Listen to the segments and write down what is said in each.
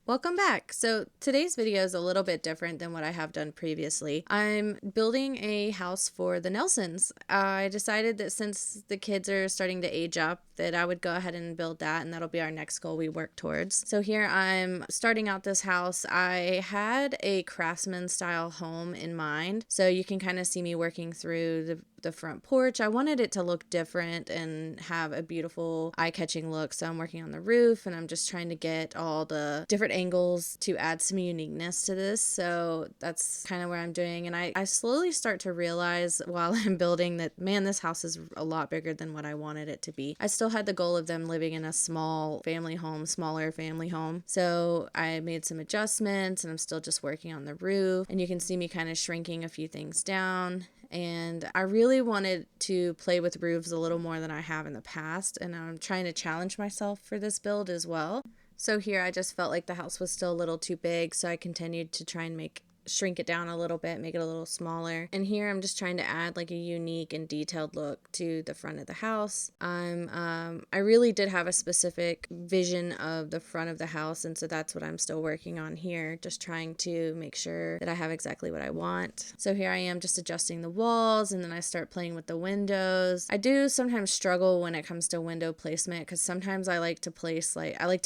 Welcome back. So today's video is a little bit different than what I have done previously. I'm building a house for the Nelsons. I decided that since the kids are starting to age up, that I would go ahead and build that, and that'll be our next goal we work towards. So here I'm starting out this house. I had a craftsman style home in mind, so you can kind of see me working through the front porch. I wanted it to look different and have a beautiful eye-catching look, so I'm working on the roof and I'm just trying to get all the different angles to add some uniqueness to this. So that's kind of where I'm doing, and I slowly start to realize while I'm building that, man, this house is a lot bigger than what I wanted it to be. I still had the goal of them living in a smaller family home. So I made some adjustments and I'm still just working on the roof, and you can see me kind of shrinking a few things down. And I really wanted to play with roofs a little more than I have in the past, and I'm trying to challenge myself for this build as well. So here I just felt like the house was still a little too big, so I continued to try and shrink it down a little bit, make it a little smaller. And here I'm just trying to add like a unique and detailed look to the front of the house. I really did have a specific vision of the front of the house, and so that's what I'm still working on here, just trying to make sure that I have exactly what I want. So here I am just adjusting the walls, and then I start playing with the windows. I do sometimes struggle when it comes to window placement, because sometimes I like to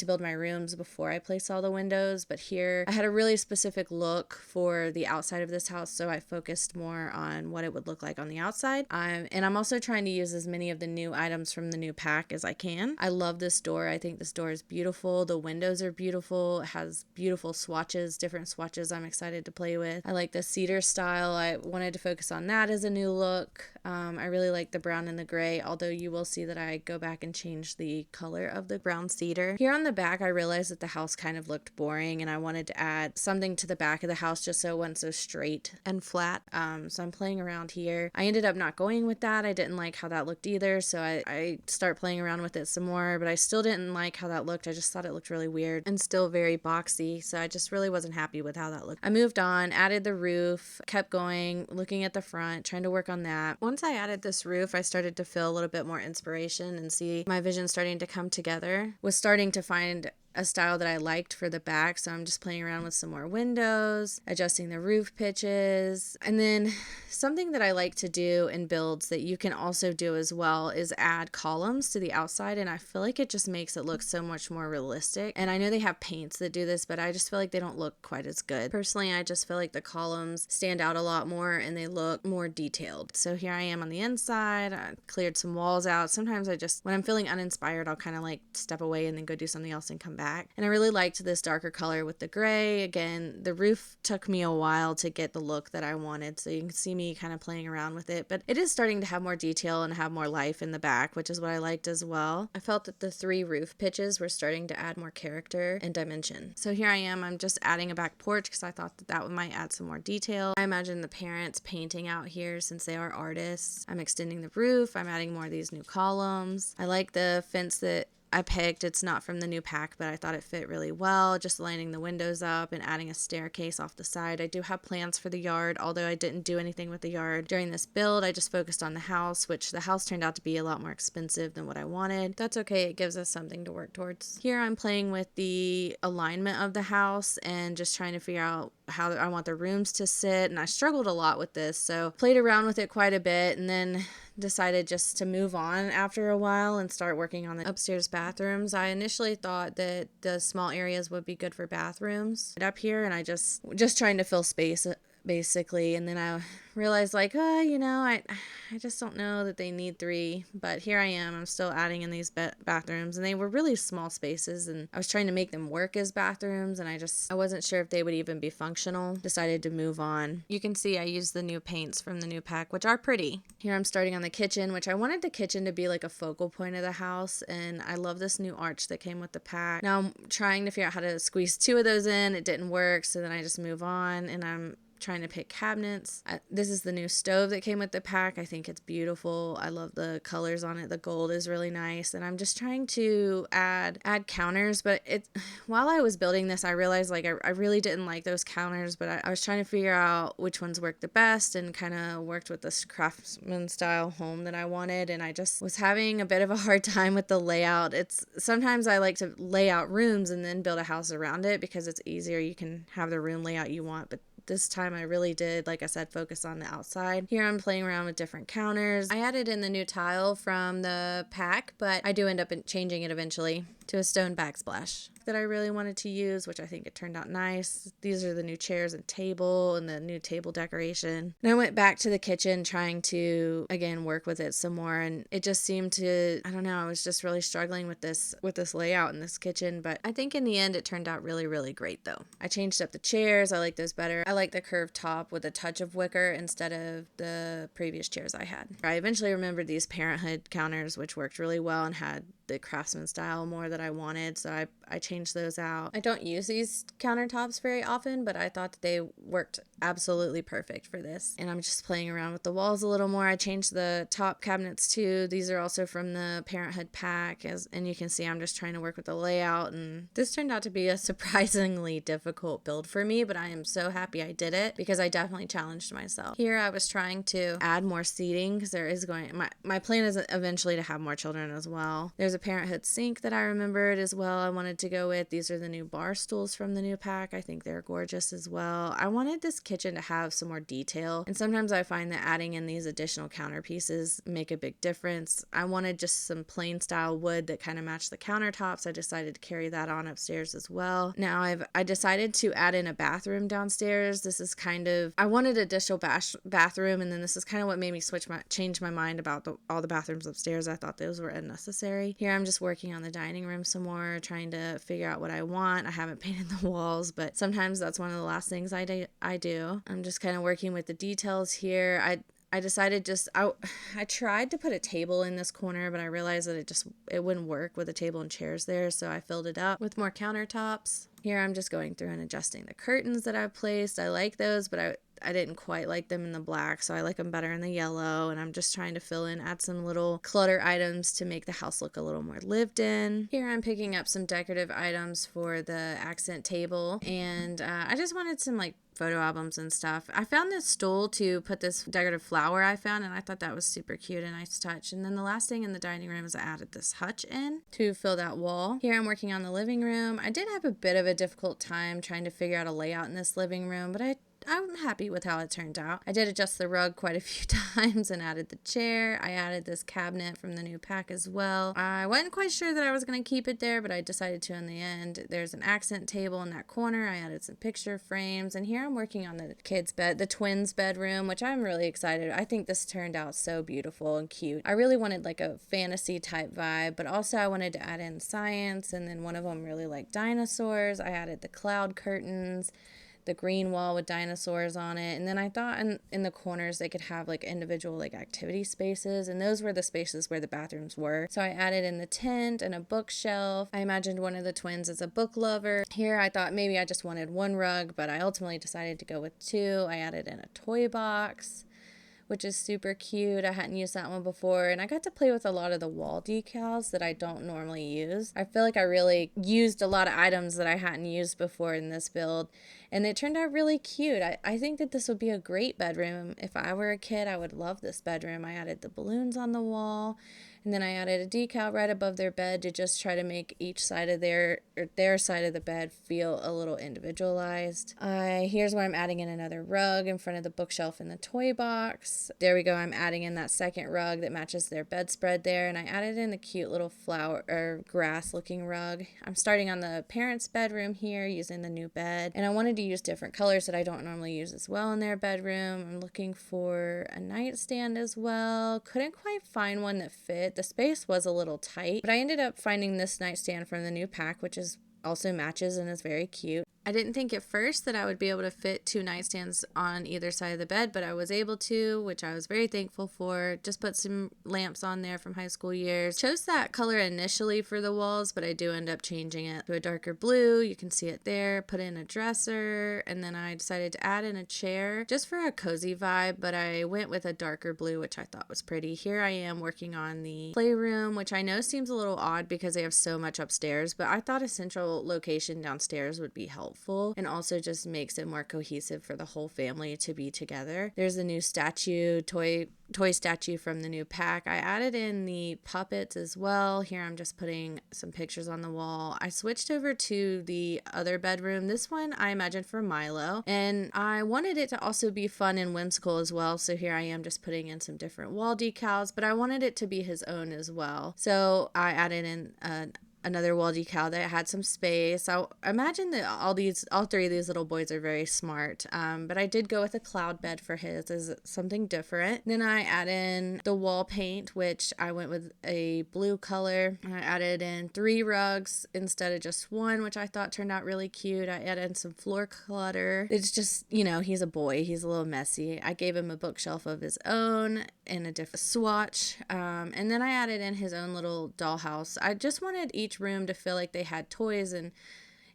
build my rooms before I place all the windows, but here I had a really specific look for the outside of this house, so I focused more on what it would look like on the outside. And I'm also trying to use as many of the new items from the new pack as I can. I love this door. I think this door is beautiful. The windows are beautiful. It has beautiful swatches, different swatches I'm excited to play with. I like the cedar style. I wanted to focus on that as a new look. I really like the brown and the gray, although you will see that I go back and change the color of the brown cedar. Here on the back, I realized that the house kind of looked boring, and I wanted to add something to the back of the house just so it wasn't so straight and flat. So I'm playing around here. I ended up not going with that. I didn't like how that looked either, so I start playing around with it some more, but I still didn't like how that looked. I just thought it looked really weird and still very boxy, so I just really wasn't happy with how that looked. I moved on, added the roof, kept going, looking at the front, trying to work on that. Once I added this roof, I started to feel a little bit more inspiration and see my vision starting to come together. Was starting to find a style that I liked for the back, so I'm just playing around with some more windows, adjusting the roof pitches. And then something that I like to do in builds that you can also do as well is add columns to the outside, and I feel like it just makes it look so much more realistic. And I know they have paints that do this, but I just feel like they don't look quite as good. Personally, I just feel like the columns stand out a lot more and they look more detailed. So here I am on the inside. I cleared some walls out. Sometimes when I'm feeling uninspired, I'll kind of like step away and then go do something else and come back. And I really liked this darker color with the gray. Again, the roof took me a while to get the look that I wanted, so you can see me kind of playing around with it, but it is starting to have more detail and have more life in the back, which is what I liked as well. I felt that the 3 roof pitches were starting to add more character and dimension. So here I am, I'm just adding a back porch because I thought that might add some more detail. I imagine the parents painting out here since they are artists. I'm extending the roof, I'm adding more of these new columns. I like the fence that I picked. It's not from the new pack, but I thought it fit really well, just lining the windows up and adding a staircase off the side. I do have plans for the yard, although I didn't do anything with the yard during this build. I just focused on the house, which the house turned out to be a lot more expensive than what I wanted. That's okay, it gives us something to work towards. Here I'm playing with the alignment of the house and just trying to figure out how I want the rooms to sit, and I struggled a lot with this, so played around with it quite a bit, and then decided just to move on after a while and start working on the upstairs bathrooms. I initially thought that the small areas would be good for bathrooms up here, and I just trying to fill space basically, and then I realized I just don't know that they need 3, but here I am, I'm still adding in these bathrooms, and they were really small spaces, and I was trying to make them work as bathrooms, and I wasn't sure if they would even be functional. Decided to move on. You can see I used the new paints from the new pack, which are pretty. Here I'm starting on the kitchen, which I wanted the kitchen to be like a focal point of the house, and I love this new arch that came with the pack. Now I'm trying to figure out how to squeeze 2 of those in. It didn't work, so then I just move on, and I'm trying to pick cabinets. This is the new stove that came with the pack. I think it's beautiful. I love the colors on it. The gold is really nice. And I'm just trying to add counters, but while I was building this, I realized like I really didn't like those counters, but I was trying to figure out which ones worked the best and kind of worked with this craftsman style home that I wanted. And I just was having a bit of a hard time with the layout. Sometimes I like to lay out rooms and then build a house around it because it's easier. You can have the room layout you want, but this time I really did, like I said, focus on the outside. Here I'm playing around with different counters. I added in the new tile from the pack, but I do end up changing it eventually to a stone backsplash that I really wanted to use, which I think it turned out nice. These are the new chairs and table and the new table decoration. And I went back to the kitchen trying to, again, work with it some more. And it just seemed to, I don't know, I was just really struggling with this layout in this kitchen. But I think in the end, it turned out really, really great though. I changed up the chairs. I like those better. I like the curved top with a touch of wicker instead of the previous chairs I had. I eventually remembered these Parenthood counters, which worked really well and had the craftsman style more that I wanted, so I changed those out. I don't use these countertops very often, but I thought that they worked absolutely perfect for this. And I'm just playing around with the walls a little more. I changed the top cabinets too. These are also from the Parenthood pack, and you can see I'm just trying to work with the layout, and this turned out to be a surprisingly difficult build for me, but I am so happy I did it because I definitely challenged myself. Here I was trying to add more seating because there is my plan is eventually to have more children as well. There's a Parenthood sink that I remembered as well I wanted to go with. These are the new bar stools from the new pack. I think they're gorgeous as well. I wanted this kitchen to have some more detail, and sometimes I find that adding in these additional counter pieces make a big difference. I wanted just some plain style wood that kind of matched the countertops. I decided to carry that on upstairs as well. Now I decided to add in a bathroom downstairs. This is I wanted additional bathroom, and then this is kind of what made me change my mind about all the bathrooms upstairs. I thought those were unnecessary. Here I'm just working on the dining room some more, trying to figure out what I want. I haven't painted the walls, but sometimes that's one of the last things I do. I'm just kind of working with the details here. I decided I tried to put a table in this corner, but I realized that it wouldn't work with a table and chairs there, so I filled it up with more countertops. Here I'm just going through and adjusting the curtains that I've placed. I like those, but I didn't quite like them in the black, so I like them better in the yellow, and I'm just trying to add some little clutter items to make the house look a little more lived in. Here I'm picking up some decorative items for the accent table, and I just wanted some like photo albums and stuff. I found this stool to put this decorative flower I found, and I thought that was super cute, a nice touch. And then the last thing in the dining room is I added this hutch in to fill that wall. Here I'm working on the living room. I did have a bit of a difficult time trying to figure out a layout in this living room, but I'm happy with how it turned out. I did adjust the rug quite a few times and added the chair. I added this cabinet from the new pack as well. I wasn't quite sure that I was going to keep it there, but I decided to in the end. There's an accent table in that corner. I added some picture frames, and here I'm working on the kids' bed, the twins' bedroom, which I'm really excited. I think this turned out so beautiful and cute. I really wanted like a fantasy type vibe, but also I wanted to add in science, and then one of them really liked dinosaurs. I added the cloud curtains, the green wall with dinosaurs on it, and then I thought in the corners they could have like individual like activity spaces, and those were the spaces where the bathrooms were. So I added in the tent and a bookshelf. I imagined one of the twins as a book lover. Here I thought maybe I just wanted one rug, but I ultimately decided to go with two. I added in a toy box, which is super cute. I hadn't used that one before, and I got to play with a lot of the wall decals that I don't normally use. I feel like I really used a lot of items that I hadn't used before in this build, and it turned out really cute. I think that this would be a great bedroom. If I were a kid, I would love this bedroom. I added the balloons on the wall, and then I added a decal right above their bed to just try to make each side of their side of the bed feel a little individualized. Here's where I'm adding in another rug in front of the bookshelf in the toy box. There we go. I'm adding in that second rug that matches their bedspread there, and I added in the cute little flower or grass looking rug. I'm starting on the parents' bedroom here using the new bed, and I wanted to use different colors that I don't normally use as well in their bedroom. I'm looking for a nightstand as well. Couldn't quite find one that fit. The space was a little tight, but I ended up finding this nightstand from the new pack, which is also matches and is very cute. I didn't think at first that I would be able to fit 2 nightstands on either side of the bed, but I was able to, which I was very thankful for. Just put some lamps on there from high school years. Chose that color initially for the walls, but I do end up changing it to a darker blue. You can see it there. Put in a dresser, and then I decided to add in a chair just for a cozy vibe, but I went with a darker blue, which I thought was pretty. Here I am working on the playroom, which I know seems a little odd because they have so much upstairs, but I thought a central location downstairs would be helpful and also just makes it more cohesive for the whole family to be together. There's a new statue, toy statue from the new pack. I added in the puppets as well. Here I'm just putting some pictures on the wall. I switched over to the other bedroom. This one I imagined for Milo, and I wanted it to also be fun and whimsical as well. So here I am just putting in some different wall decals, but I wanted it to be his own as well. So I added in another wall decal that had some space. I imagine that all 3 of these little boys are very smart, but I did go with a cloud bed for his as something different. Then I add in the wall paint, which I went with a blue color. I added in 3 rugs instead of just 1, which I thought turned out really cute. I added in some floor clutter. It's just, he's a boy. He's a little messy. I gave him a bookshelf of his own and a different swatch. And then I added in his own little dollhouse. I just wanted each room to feel like they had toys, and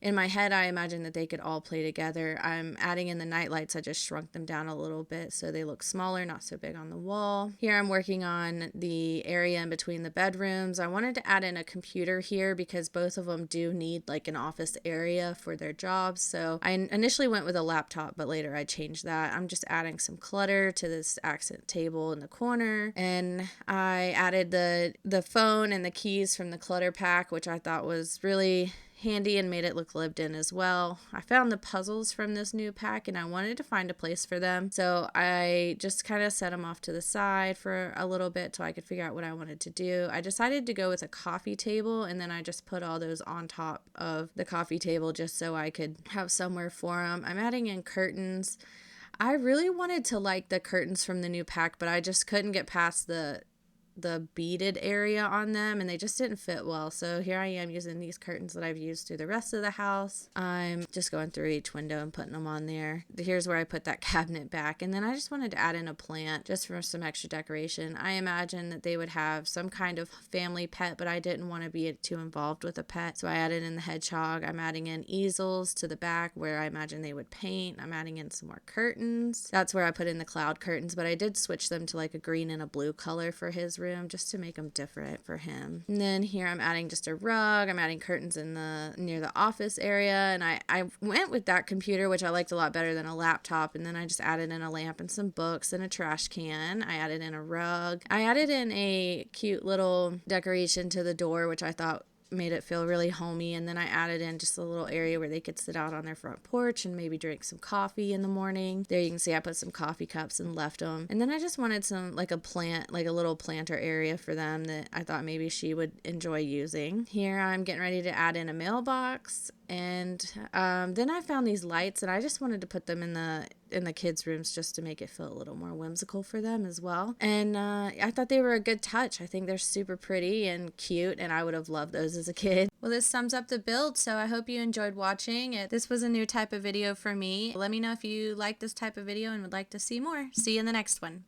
in my head I imagined that they could all play together. I'm adding in the night lights. I just shrunk them down a little bit so they look smaller, not so big on the wall. Here I'm working on the area in between the bedrooms. I wanted to add in a computer here because both of them do need like an office area for their jobs. So I initially went with a laptop, but later I changed that. I'm just adding some clutter to this accent table in the corner, and I added the phone and the keys from the clutter pack, which I thought was really handy and made it look lived in as well. I found the puzzles from this new pack and I wanted to find a place for them, so I just kind of set them off to the side for a little bit so I could figure out what I wanted to do. I decided to go with a coffee table, and then I just put all those on top of the coffee table just so I could have somewhere for them. I'm adding in curtains. I really wanted to like the curtains from the new pack, but I just couldn't get past the beaded area on them, and they just didn't fit well. So here I am using these curtains that I've used through the rest of the house. I'm just going through each window and putting them on there. Here's where I put that cabinet back, and then I just wanted to add in a plant just for some extra decoration. I imagined that they would have some kind of family pet, but I didn't want to be too involved with a pet, so I added in the hedgehog. I'm adding in easels to the back where I imagine they would paint. I'm adding in some more curtains. That's where I put in the cloud curtains, but I did switch them to like a green and a blue color for his room just to make them different for him. And then here I'm adding just a rug. I'm adding curtains in near the office area, and I went with that computer, which I liked a lot better than a laptop, and then I just added in a lamp and some books and a trash can. I added in a rug. I added in a cute little decoration to the door, which I thought made it feel really homey, and then I added in just a little area where they could sit out on their front porch and maybe drink some coffee in the morning. There you can see I put some coffee cups and left them, and then I just wanted some like a little planter area for them that I thought maybe she would enjoy using. Here I'm getting ready to add in a mailbox, and then I found these lights, and I just wanted to put them in the kids' rooms just to make it feel a little more whimsical for them as well. And I thought they were a good touch. I think they're super pretty and cute, and I would have loved those as a kid. Well, this sums up the build, so I hope you enjoyed watching it. This was a new type of video for me. Let me know if you like this type of video and would like to see more. See you in the next one.